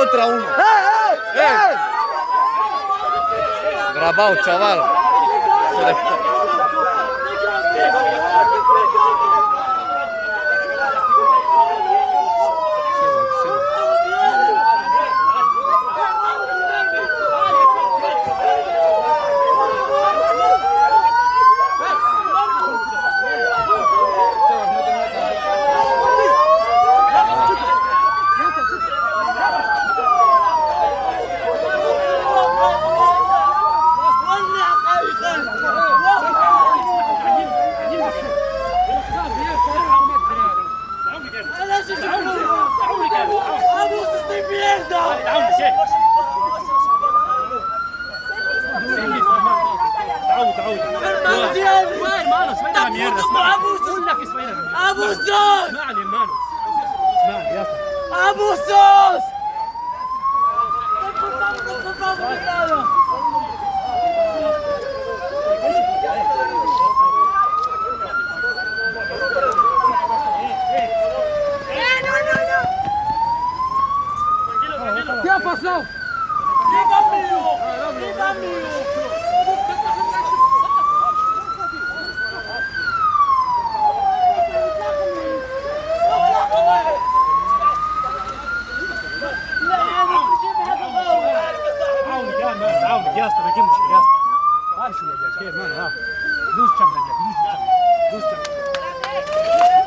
contra uno. Grabado, chaval. Se le- ¡Abusos! ¿Qué ha pasado? عاونك يا اسطى ما يجي مشكله يا اسطى تعال شويه يا كيف ها دوس كم دوس كم